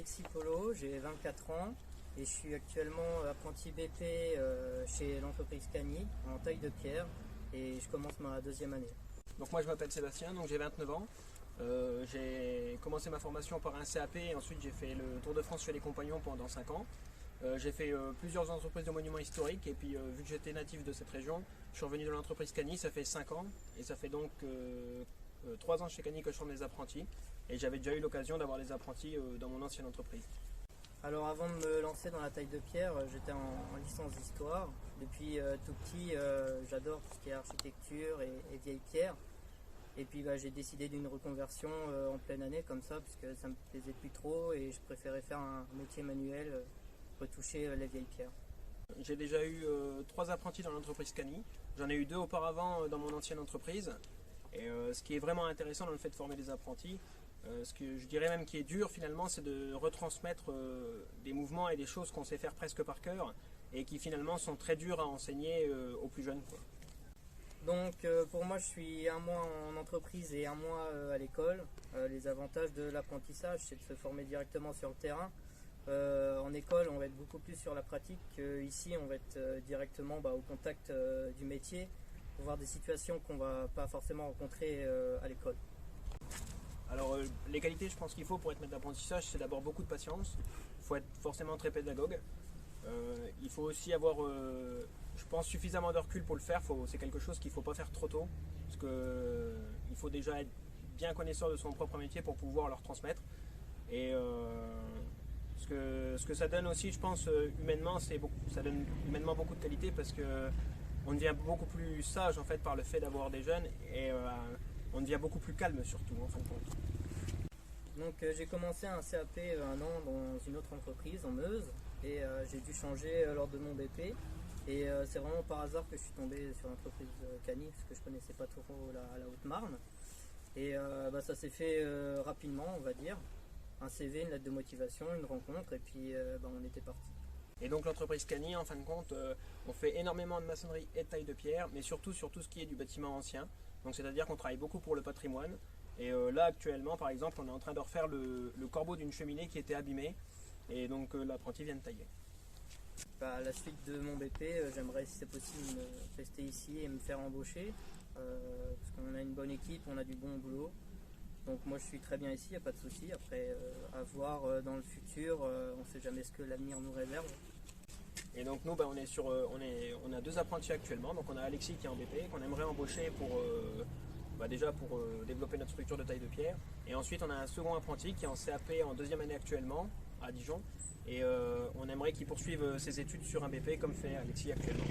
Alexis Polo, j'ai 24 ans et je suis actuellement apprenti BP chez l'entreprise Cani en taille de pierre et je commence ma deuxième année. Donc moi je m'appelle Sébastien, donc j'ai 29 ans. J'ai commencé ma formation par un CAP et ensuite j'ai fait le Tour de France chez les Compagnons pendant 5 ans. J'ai fait plusieurs entreprises de monuments historiques et puis vu que j'étais natif de cette région, je suis revenu dans l'entreprise Cani, ça fait 5 ans et ça fait donc 3 ans chez Cani que je forme des apprentis et j'avais déjà eu l'occasion d'avoir des apprentis dans mon ancienne entreprise. Alors avant de me lancer dans la taille de pierre, j'étais en licence d'histoire. Depuis tout petit, j'adore tout ce qui est architecture et vieilles pierres. Et puis j'ai décidé d'une reconversion en pleine année comme ça, puisque ça me plaisait plus trop et je préférais faire un métier manuel, retoucher les vieilles pierres. J'ai déjà eu 3 apprentis dans l'entreprise Cani. J'en ai eu 2 auparavant dans mon ancienne entreprise. Et ce qui est vraiment intéressant dans le fait de former des apprentis, ce que je dirais même qui est dur finalement, c'est de retransmettre des mouvements et des choses qu'on sait faire presque par cœur et qui finalement sont très durs à enseigner aux plus jeunes, quoi. Donc pour moi je suis un mois en entreprise et un mois à l'école. Les avantages de l'apprentissage c'est de se former directement sur le terrain. En école on va être beaucoup plus sur la pratique. Ici on va être directement au contact du métier pour voir des situations qu'on ne va pas forcément rencontrer à l'école. Alors les qualités je pense qu'il faut pour être maître d'apprentissage, c'est d'abord beaucoup de patience. Il faut être forcément très pédagogue. Il faut aussi avoir, je pense, suffisamment de recul pour le faire. C'est quelque chose qu'il ne faut pas faire trop tôt. Parce qu'il faut déjà être bien connaisseur de son propre métier pour pouvoir le transmettre. Et ce que ça donne aussi, je pense, humainement, ça donne humainement beaucoup de qualité parce qu'on devient beaucoup plus sage en fait par le fait d'avoir des jeunes et on devient beaucoup plus calme surtout en fin de compte. Donc j'ai commencé un CAP un an dans une autre entreprise en Meuse et j'ai dû changer lors de mon BP et c'est vraiment par hasard que je suis tombé sur l'entreprise Cani parce que je connaissais pas trop la Haute-Marne et ça s'est fait rapidement on va dire, un CV, une lettre de motivation, une rencontre et puis on était parti. Et donc l'entreprise Cani en fin de compte on fait énormément de maçonnerie et de taille de pierre mais surtout sur tout ce qui est du bâtiment ancien, donc c'est-à-dire qu'on travaille beaucoup pour le patrimoine. Et là actuellement par exemple on est en train de refaire le corbeau d'une cheminée qui était abîmée et donc l'apprenti vient de tailler. À la suite de mon BP j'aimerais si c'est possible rester ici et me faire embaucher parce qu'on a une bonne équipe, on a du bon boulot. Donc moi je suis très bien ici, il n'y a pas de souci. Après à voir dans le futur, on ne sait jamais ce que l'avenir nous réserve. Et donc nous on a 2 apprentis actuellement, donc on a Alexis qui est en BP qu'on aimerait embaucher pour déjà pour développer notre structure de taille de pierre. Et ensuite on a un second apprenti qui est en CAP en 2e année actuellement à Dijon. Et on aimerait qu'il poursuive ses études sur un BP comme fait Alexis actuellement.